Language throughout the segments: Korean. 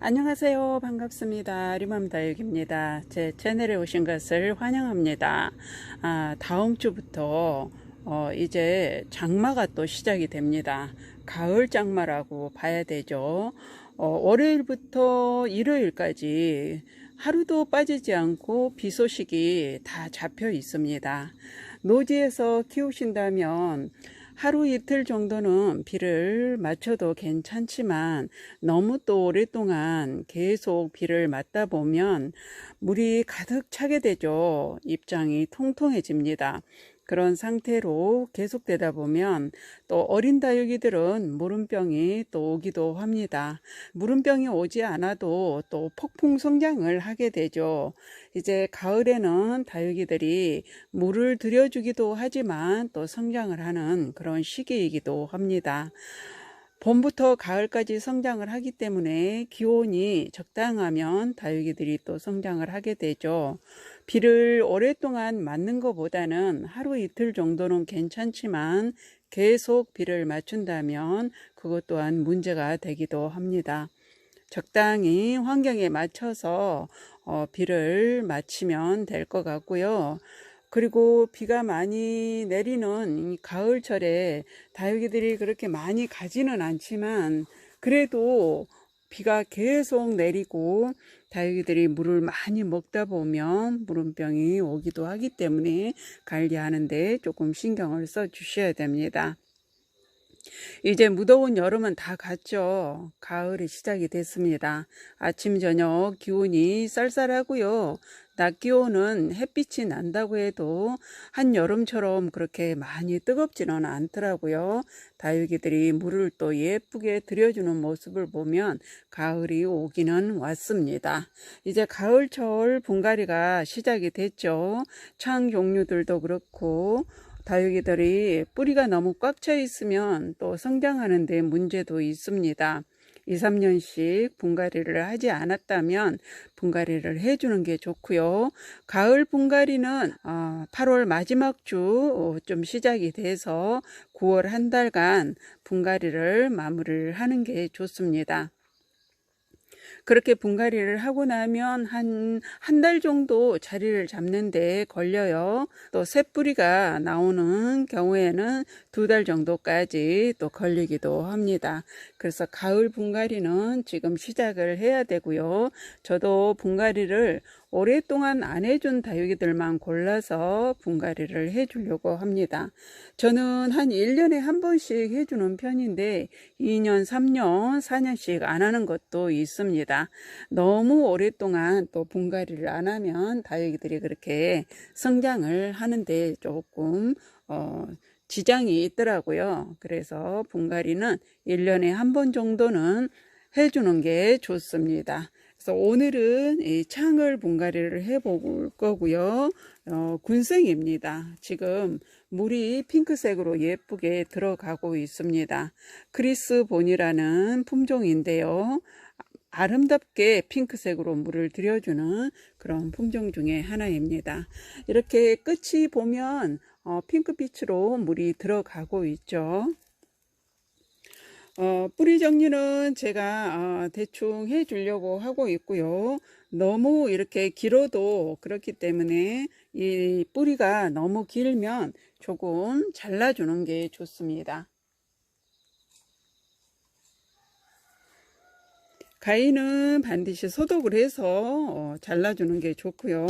안녕하세요. 반갑습니다. 리맘다육입니다. 제 채널에 오신 것을 환영합니다. 다음 주부터 이제 장마가 또 시작이 됩니다. 가을 장마라고 봐야 되죠. 월요일부터 일요일까지 하루도 빠지지 않고 비 소식이 다 잡혀 있습니다. 노지에서 키우신다면 하루 이틀 정도는 비를 맞춰도 괜찮지만 너무 또 오랫동안 계속 비를 맞다 보면 물이 가득 차게 되죠. 입장이 통통해집니다. 그런 상태로 계속되다 보면 또 어린 다육이들은 무름병이 또 오기도 합니다. 무름병이 오지 않아도 또 폭풍 성장을 하게 되죠. 이제 가을에는 다육이들이 물을 들여주기도 하지만 또 성장을 하는 그런 시기이기도 합니다. 봄부터 가을까지 성장을 하기 때문에 기온이 적당하면 다육이들이 또 성장을 하게 되죠. 비를 오랫동안 맞는 것보다는 하루 이틀 정도는 괜찮지만 계속 비를 맞춘다면 그것 또한 문제가 되기도 합니다. 적당히 환경에 맞춰서 비를 맞추면 될 것 같고요. 그리고 비가 많이 내리는 이 가을철에 다육이들이 그렇게 많이 가지는 않지만 그래도 비가 계속 내리고 다육이들이 물을 많이 먹다 보면 무름병이 오기도 하기 때문에 관리하는데 조금 신경을 써 주셔야 됩니다. 이제 무더운 여름은 다 갔죠. 가을이 시작이 됐습니다. 아침 저녁 기온이 쌀쌀하고요. 낮 기온은 햇빛이 난다고 해도 한여름처럼 그렇게 많이 뜨겁지는 않더라고요. 다육이들이 물을 또 예쁘게 들여주는 모습을 보면 가을이 오기는 왔습니다. 이제 가을철 분갈이가 시작이 됐죠. 창 종류들도 그렇고 다육이들이 뿌리가 너무 꽉 차 있으면 또 성장하는 데 문제도 있습니다. 2, 3년씩 분갈이를 하지 않았다면 분갈이를 해주는 게 좋고요. 가을 분갈이는 8월 마지막 주 좀 시작이 돼서 9월 한 달간 분갈이를 마무리를 하는 게 좋습니다. 그렇게 분갈이를 하고 나면 한 달 정도 자리를 잡는 데 걸려요. 또 새뿌리가 나오는 경우에는 2달 정도까지 또 걸리기도 합니다. 그래서 가을 분갈이는 지금 시작을 해야 되고요. 저도 분갈이를 오랫동안 안 해준 다육이들만 골라서 분갈이를 해주려고 합니다. 저는 한 1년에 한 번씩 해주는 편인데 2년, 3년, 4년씩 안 하는 것도 있습니다. 너무 오랫동안 또 분갈이를 안 하면 다육이들이 그렇게 성장을 하는데 조금 지장이 있더라고요. 그래서 분갈이는 1년에 한 번 정도는 해주는 게 좋습니다. 그래서 오늘은 이 창을 분갈이를 해볼 거고요. 군생입니다. 지금 물이 핑크색으로 예쁘게 들어가고 있습니다. 크리스본이라는 품종인데요. 아름답게 핑크색으로 물을 들여주는 그런 품종 중에 하나입니다. 이렇게 끝이 보면 핑크빛으로 물이 들어가고 있죠. 뿌리 정리는 제가 대충 해 주려고 하고 있고요. 너무 이렇게 길어도 그렇기 때문에 이 뿌리가 너무 길면 조금 잘라주는 게 좋습니다. 가위는 반드시 소독을 해서 잘라주는 게 좋고요.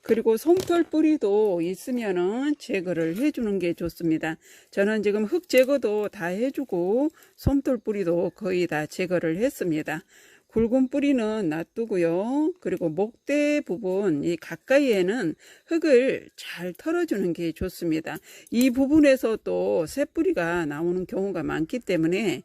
그리고 솜털 뿌리도 있으면은 제거를 해주는 게 좋습니다. 저는 지금 흙 제거도 다 해주고 솜털 뿌리도 거의 다 제거를 했습니다. 굵은 뿌리는 놔두고요. 그리고 목대 부분 이 가까이에는 흙을 잘 털어주는 게 좋습니다. 이 부분에서 또 새뿌리가 나오는 경우가 많기 때문에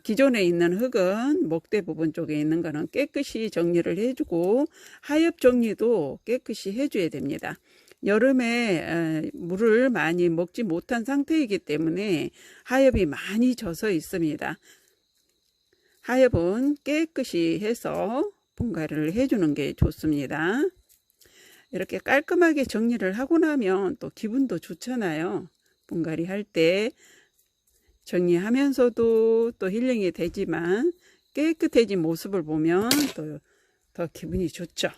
기존에 있는 흙은 목대 부분 쪽에 있는 거는 깨끗이 정리를 해주고 하엽 정리도 깨끗이 해줘야 됩니다. 여름에 물을 많이 먹지 못한 상태이기 때문에 하엽이 많이 젖어 있습니다. 하엽은 깨끗이 해서 분갈이를 해주는 게 좋습니다. 이렇게 깔끔하게 정리를 하고 나면 또 기분도 좋잖아요. 분갈이 할 때 정리하면서도 또 힐링이 되지만 깨끗해진 모습을 보면 또 더 기분이 좋죠.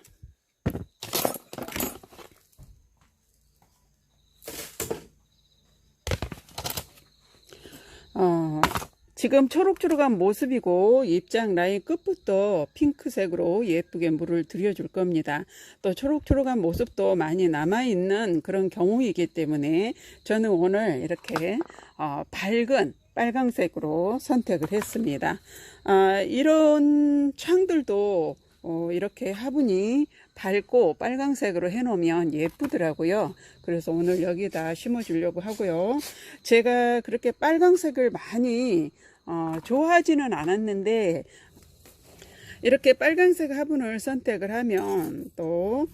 지금 초록초록한 모습이고 입장 라인 끝부터 핑크색으로 예쁘게 물을 들여줄 겁니다. 또 초록초록한 모습도 많이 남아있는 그런 경우이기 때문에 저는 오늘 이렇게 밝은 빨강색으로 선택을 했습니다. 이런 창들도 이렇게 화분이 밝고 빨강색으로 해 놓으면 예쁘더라고요. 그래서 오늘 여기다 심어 주려고 하고요. 제가 그렇게 빨강색을 많이 좋아하지는 않았는데 이렇게 빨강색 화분을 선택을 하면 또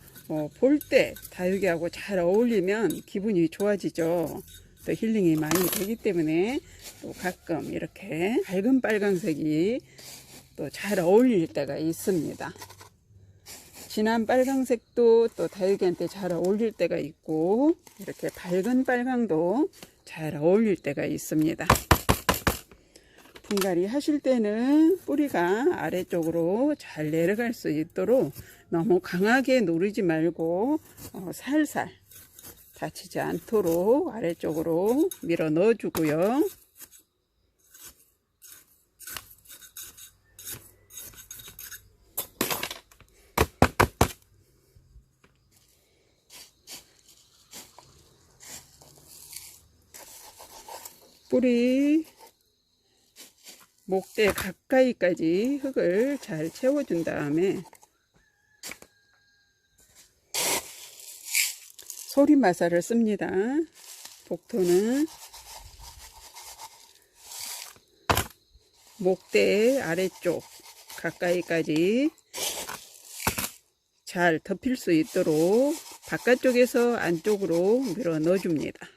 볼 때 다육이하고 잘 어울리면 기분이 좋아지죠. 또 힐링이 많이 되기 때문에 또 가끔 이렇게 밝은 빨강색이 또 잘 어울릴 때가 있습니다. 진한 빨강색도 또 다육이한테 잘 어울릴 때가 있고 이렇게 밝은 빨강도 잘 어울릴 때가 있습니다. 분갈이 하실 때는 뿌리가 아래쪽으로 잘 내려갈 수 있도록 너무 강하게 누르지 말고 살살 다치지 않도록 아래쪽으로 밀어 넣어 주고요. 뿌리 목대 가까이까지 흙을 잘 채워준 다음에 소리마사를 씁니다. 복토는 목대 아래쪽 가까이까지 잘 덮일 수 있도록 바깥쪽에서 안쪽으로 밀어 넣어줍니다.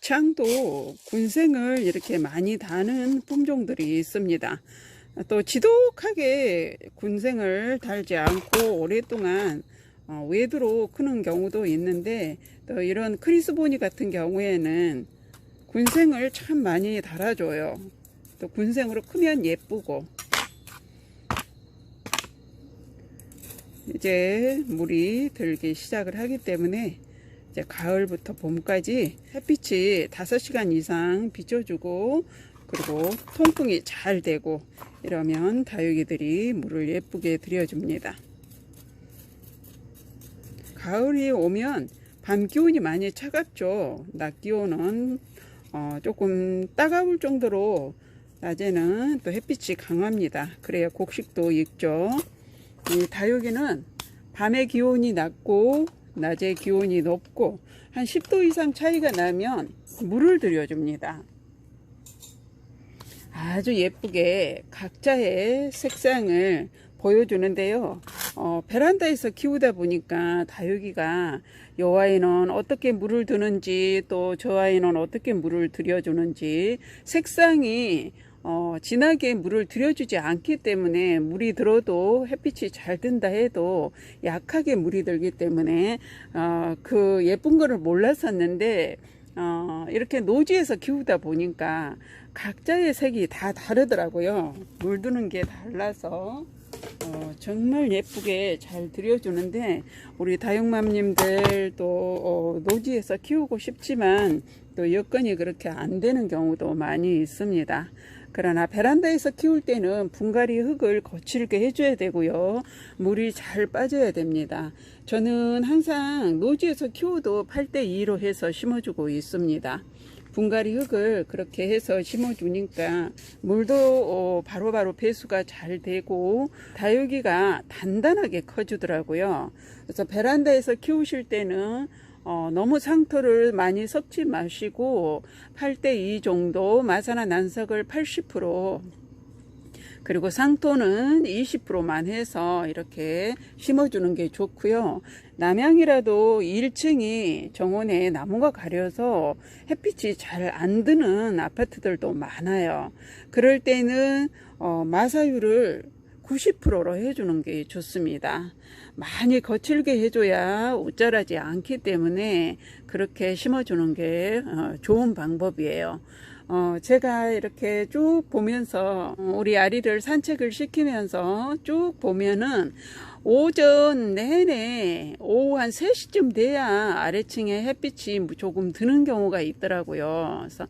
창도 군생을 이렇게 많이 다는 품종들이 있습니다. 또 지독하게 군생을 달지 않고 오랫동안 외두로 크는 경우도 있는데 또 이런 크리스보니 같은 경우에는 군생을 참 많이 달아줘요. 또 군생으로 크면 예쁘고 이제 물이 들기 시작을 하기 때문에 이제 가을부터 봄까지 햇빛이 5시간 이상 비춰주고 그리고 통풍이 잘 되고 이러면 다육이들이 물을 예쁘게 들여줍니다. 가을이 오면 밤 기온이 많이 차갑죠. 낮 기온은 조금 따가울 정도로 낮에는 또 햇빛이 강합니다. 그래야 곡식도 익죠. 이 다육이는 밤의 기온이 낮고 낮에 기온이 높고 한 10도 이상 차이가 나면 물을 들여줍니다. 아주 예쁘게 각자의 색상을 보여주는데요. 베란다에서 키우다 보니까 다육이가 요 아이는 어떻게 물을 드는지 또 저 아이는 어떻게 물을 들여주는지 색상이 진하게 물을 들여주지 않기 때문에 물이 들어도 햇빛이 잘 든다 해도 약하게 물이 들기 때문에 그 예쁜 거를 몰랐었는데 이렇게 노지에서 키우다 보니까 각자의 색이 다 다르더라고요. 물 드는 게 달라서 정말 예쁘게 잘 들여주는데 우리 다육맘님들 또 노지에서 키우고 싶지만 또 여건이 그렇게 안 되는 경우도 많이 있습니다. 그러나 베란다에서 키울 때는 분갈이 흙을 거칠게 해줘야 되고요. 물이 잘 빠져야 됩니다. 저는 항상 노지에서 키워도 8대2로 해서 심어주고 있습니다. 분갈이 흙을 그렇게 해서 심어주니까 물도 바로바로 배수가 잘 되고 다육이가 단단하게 커주더라고요. 그래서 베란다에서 키우실 때는 너무 상토를 많이 섞지 마시고 8대2 정도 마사나 난석을 80% 그리고 상토는 20%만 해서 이렇게 심어주는 게 좋고요. 남향이라도 1층이 정원에 나무가 가려서 햇빛이 잘 안 드는 아파트들도 많아요. 그럴 때는 마사유를 90%로 해주는 게 좋습니다. 많이 거칠게 해줘야 웃자라지 않기 때문에 그렇게 심어주는 게 좋은 방법이에요. 제가 이렇게 쭉 보면서 우리 아리를 산책을 시키면서 쭉 보면은 오전 내내 오후 한 3시쯤 돼야 아래층에 햇빛이 조금 드는 경우가 있더라고요. 그래서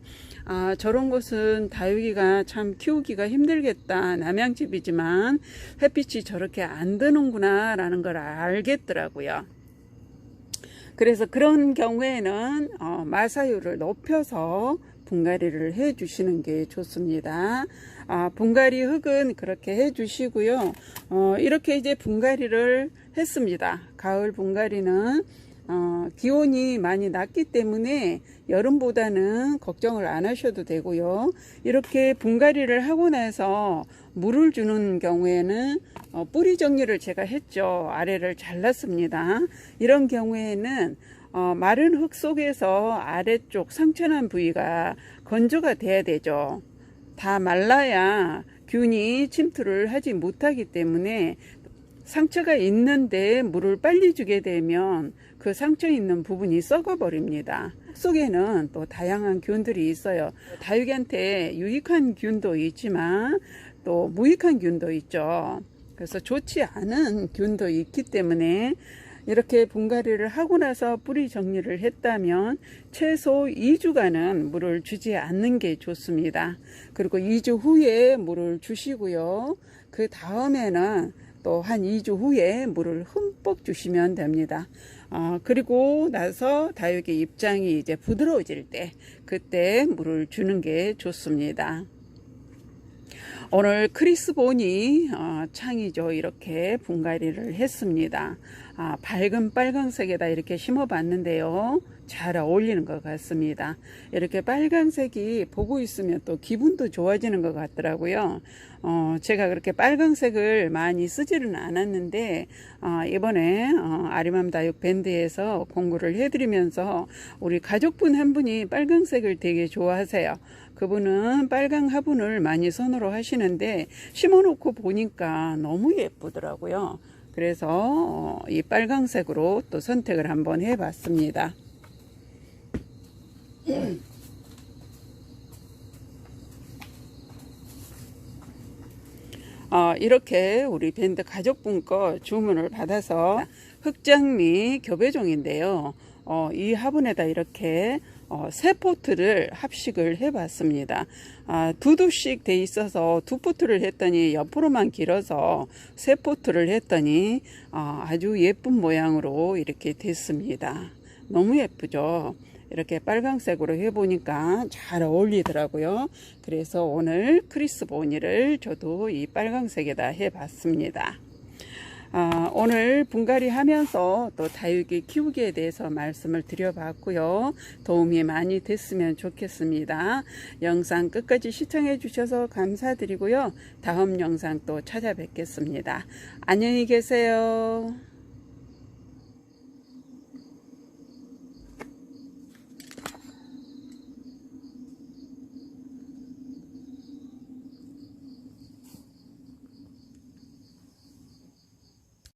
저런 곳은 다육이가 참 키우기가 힘들겠다. 남양집이지만 햇빛이 저렇게 안 드는구나 라는 걸 알겠더라고요. 그래서 그런 경우에는 마사유를 높여서 분갈이를 해 주시는 게 좋습니다. 분갈이 흙은 그렇게 해 주시고요. 이렇게 이제 분갈이를 했습니다. 가을 분갈이는 기온이 많이 낮기 때문에 여름보다는 걱정을 안 하셔도 되고요. 이렇게 분갈이를 하고 나서 물을 주는 경우에는 뿌리 정리를 제가 했죠. 아래를 잘랐습니다. 이런 경우에는 마른 흙 속에서 아래쪽 상처난 부위가 건조가 돼야 되죠. 다 말라야 균이 침투를 하지 못하기 때문에 상처가 있는데 물을 빨리 주게 되면 그 상처 있는 부분이 썩어 버립니다. 흙 속에는 또 다양한 균들이 있어요. 다육이한테 유익한 균도 있지만 또 무익한 균도 있죠. 그래서 좋지 않은 균도 있기 때문에 이렇게 분갈이를 하고 나서 뿌리 정리를 했다면 최소 2주간은 물을 주지 않는 게 좋습니다. 그리고 2주 후에 물을 주시고요. 그 다음에는 또 한 2주 후에 물을 흠뻑 주시면 됩니다. 그리고 나서 다육이 입장이 이제 부드러워질 때 그때 물을 주는 게 좋습니다. 오늘 크리스본이 창이죠. 이렇게 분갈이를 했습니다. 밝은 빨강색에다 이렇게 심어 봤는데요. 잘 어울리는 것 같습니다. 이렇게 빨강색이 보고 있으면 또 기분도 좋아지는 것 같더라고요. 제가 그렇게 빨강색을 많이 쓰지는 않았는데 이번에 아리맘 다육 밴드에서 공구를 해드리면서 우리 가족분 한 분이 빨강색을 되게 좋아하세요. 그분은 빨강 화분을 많이 선호로 하시는데 심어놓고 보니까 너무 예쁘더라고요. 그래서 이 빨강색으로 또 선택을 한번 해봤습니다. 이렇게 우리 밴드 가족분 거 주문을 받아서 흑장미 교배종인데요. 이 화분에다 이렇게 세 포트를 합식을 해 봤습니다. 두 두씩 돼 있어서 두 포트를 했더니 옆으로만 길어서 세 포트를 했더니 아주 예쁜 모양으로 이렇게 됐습니다. 너무 예쁘죠. 이렇게 빨강색으로 해보니까 잘 어울리더라고요. 그래서 오늘 크리스보니를 저도 이 빨강색에다 해봤습니다. 오늘 분갈이 하면서 또 다육이 키우기에 대해서 말씀을 드려봤고요. 도움이 많이 됐으면 좋겠습니다. 영상 끝까지 시청해 주셔서 감사드리고요. 다음 영상 또 찾아뵙겠습니다. 안녕히 계세요.